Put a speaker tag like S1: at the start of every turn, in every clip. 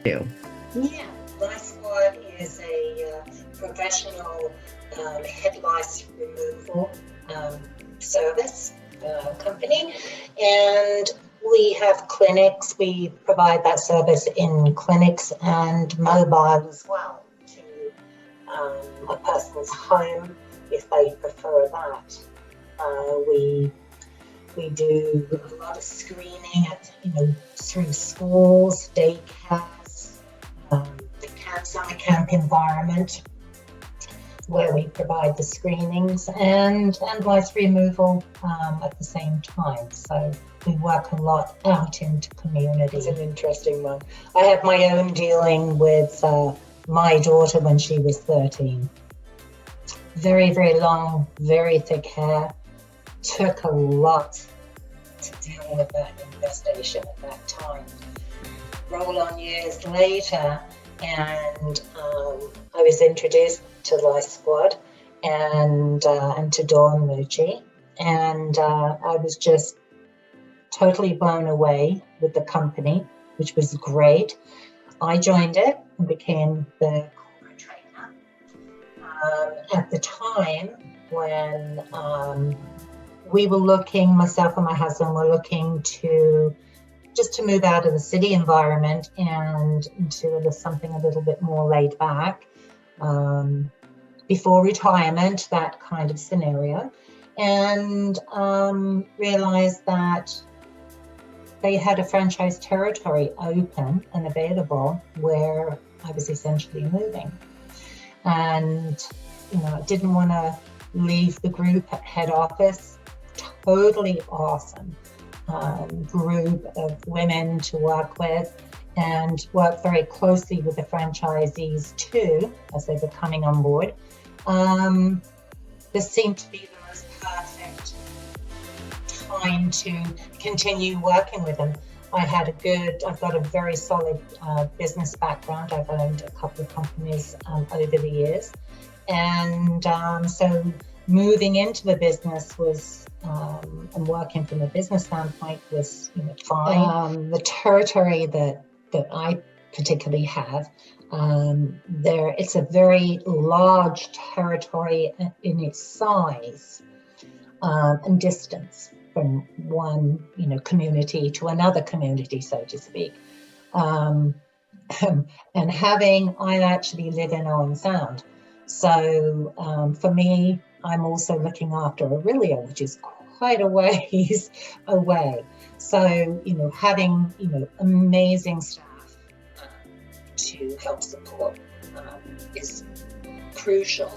S1: do?
S2: Yeah, Lice Squad is a professional head lice removal service company, and we have clinics. We provide that service in clinics and mobile as well to a person's home if they prefer that. We do a lot of screening through schools, daycares, the summer camp environment, where we provide the screenings and lice removal at the same time. So we work a lot out into community. It's an interesting one. I have my own dealing with my daughter when she was 13. Very, very long, very thick hair. Took a lot to deal with that infestation at that time. Roll on years later, and I was introduced to Lice Squad and to Dawn Mucci, and I was just totally blown away with the company, which was great. I joined it and became the corporate trainer. At the time when we were looking, myself and my husband were looking to move out of the city environment and into something a little bit more laid back, before retirement, that kind of scenario, and realized that they had a franchise territory open and available where I was essentially moving. And, I didn't want to leave the group at head office. Totally awesome group of women to work with, and work very closely with the franchisees too as they were coming on board. This seemed to be the most perfect time to continue working with them. I've got a very solid business background. I've owned a couple of companies over the years, and so moving into the business was, and working from a business standpoint was, fine. The territory that I particularly have, it's a very large territory in its size and distance from one, community to another community, so to speak. And I actually live in Owen Sound. So for me, I'm also looking after Orillia, which is quite a ways away. So, having, amazing staff to help support is crucial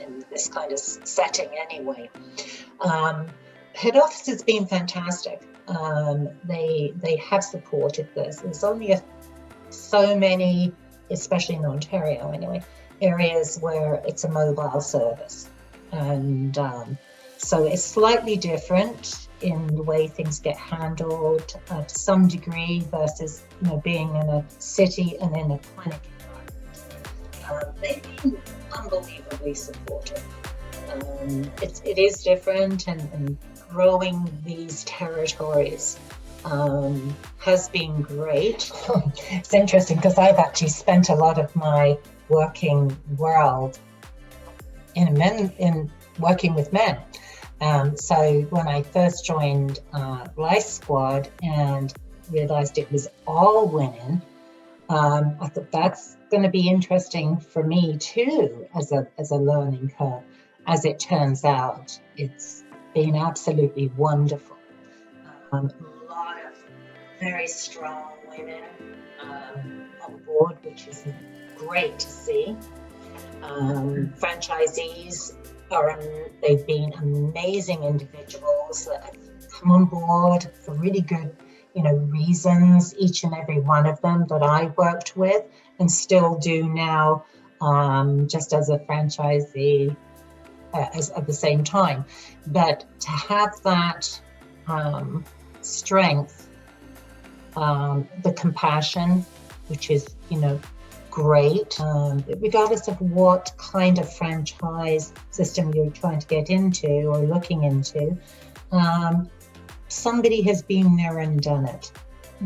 S2: in this kind of setting anyway. Head office has been fantastic. They have supported this. There's only so many, especially in Ontario anyway, areas where it's a mobile service. And so it's slightly different in the way things get handled to some degree versus, being in a city and in a clinic environment. They've been unbelievably supportive. It is different, and growing these territories has been great. It's interesting because I've actually spent a lot of my working world in working with men. So when I first joined Lice Squad and realized it was all women, I thought that's going to be interesting for me too as a learning curve. As it turns out, it's been absolutely wonderful. A lot of very strong women on board, which is great to see. Franchisees they've been amazing individuals that have come on board for really good, reasons, each and every one of them that I worked with and still do now, just as a franchisee at the same time. But to have that strength, the compassion, which is, great, regardless of what kind of franchise system you're trying to get into or looking into, somebody has been there and done it.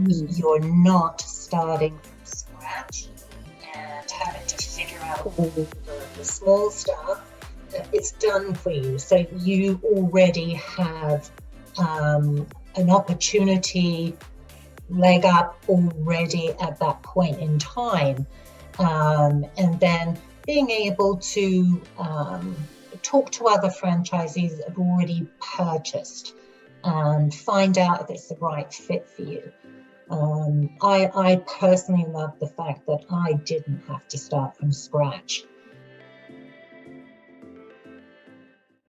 S2: You're not starting from figure out all the small stuff, it's done for you. So you already have an opportunity, leg up already at that point in time. And then being able to talk to other franchisees that have already purchased and find out if it's the right fit for you. I personally love the fact that I didn't have to start from scratch.